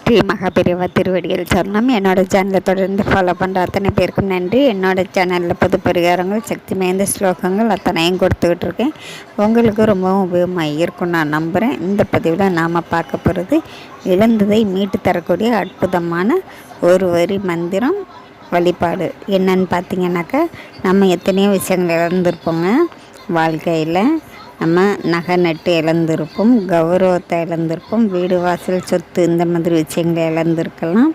ஸ்ரீ மகாபெரிவா திருவடிகள் சரணம். என்னோடய சேனலை தொடர்ந்து ஃபாலோ பண்ணுற அத்தனை பேருக்கும் நன்றி. என்னோடய சேனலில் பொது பரிகாரங்கள், சக்தி மேந்த ஸ்லோகங்கள் அத்தனையும் கொடுத்துக்கிட்டு இருக்கேன். உங்களுக்கு ரொம்பவும் உபயோகமாக இருக்கும் நான் நம்புகிறேன். இந்த பதிவில் நாம் பார்க்க போகிறது இழந்ததை மீட்டு தரக்கூடிய அற்புதமான ஒரு வரி மந்திரம் வழிபாடு. என்னன்னு பார்த்தீங்கன்னாக்கா, நம்ம எத்தனையோ விஷயங்கள் இழந்திருப்போங்க வாழ்க்கையில். நம்ம நகை நட்டு இழந்திருப்போம், கௌரவத்தை இழந்திருப்போம், வீடு வாசல் சொத்து இந்த மாதிரி விஷயங்களை இழந்திருக்கலாம்.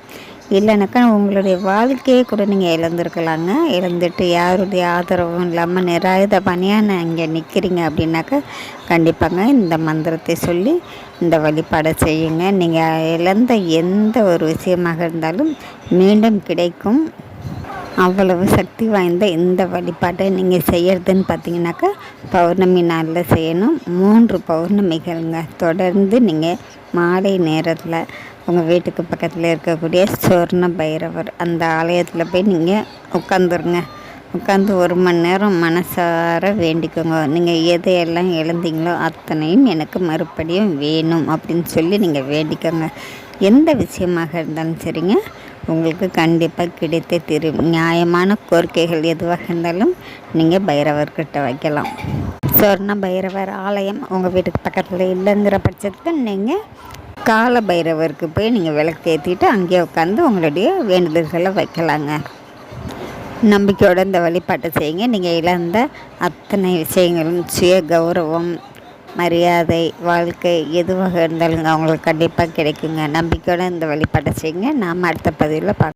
இல்லைனாக்கா உங்களுடைய வாழ்க்கையை கூட நீங்கள் இழந்திருக்கலாங்க. இழந்துட்டு யாருடைய ஆதரவும் இல்லாமல் நிராயுத பணியாக இங்கே நிற்கிறீங்க அப்படின்னாக்கா, கண்டிப்பாங்க இந்த மந்திரத்தை சொல்லி இந்த வழிபாடை செய்யுங்க. நீங்கள் இழந்த எந்த ஒரு விஷயமாக இருந்தாலும் மீண்டும் கிடைக்கும். அவ்வளவு சக்தி வாய்ந்த இந்த வழிபாட்டை நீங்கள் செய்கிறதுன்னு பார்த்தீங்கன்னாக்கா, பௌர்ணமி நாளில் செய்யணும். 3 பௌர்ணமிகள்ங்க தொடர்ந்து நீங்கள் மாலை நேரத்தில் உங்கள் வீட்டுக்கு பக்கத்தில் இருக்கக்கூடிய சொர்ண பைரவர் அந்த ஆலயத்தில் போய் நீங்கள் உட்காந்துருங்க. உட்காந்து 1 மணி நேரம் மனசார வேண்டிக்கோங்க. நீங்கள் எதையெல்லாம் இழந்தீங்களோ அத்தனையும் எனக்கு மறுபடியும் வேணும் அப்படின்னு சொல்லி நீங்கள் வேண்டிக்கோங்க. எந்த விஷயமாக இருந்தாலும் சரிங்க, உங்களுக்கு கண்டிப்பாக கிடைத்தே தீரும். நியாயமான கோரிக்கைகள் எதுவாக இருந்தாலும் நீங்கள் பைரவர்கிட்ட வைக்கலாம். சொர்ண பைரவர் ஆலயம் உங்கள் வீட்டுக்கு பக்கத்தில் இல்லைங்கிற பட்சத்தில் நீங்கள் கால பைரவருக்கு போய் நீங்கள் விளக்கு ஏற்றிட்டு அங்கேயே உட்காந்து உங்களுடைய வேண்டுதல்களை வைக்கலாங்க. நம்பிக்கையோடு இந்த வழிபாட்டை செய்யுங்க. நீங்கள் இழந்த அத்தனை விஷயங்களும் சுய கௌரவம், மரியாதை, வாழ்க்கை எதுவாக இருந்தாலும் அவங்களுக்கு கண்டிப்பாக கிடைக்குங்க. நம்பிக்கையோடு இந்த வழிபாட்டை செய்யுங்க. நாம் அடுத்த பதிவில் பார்க்கலாம்.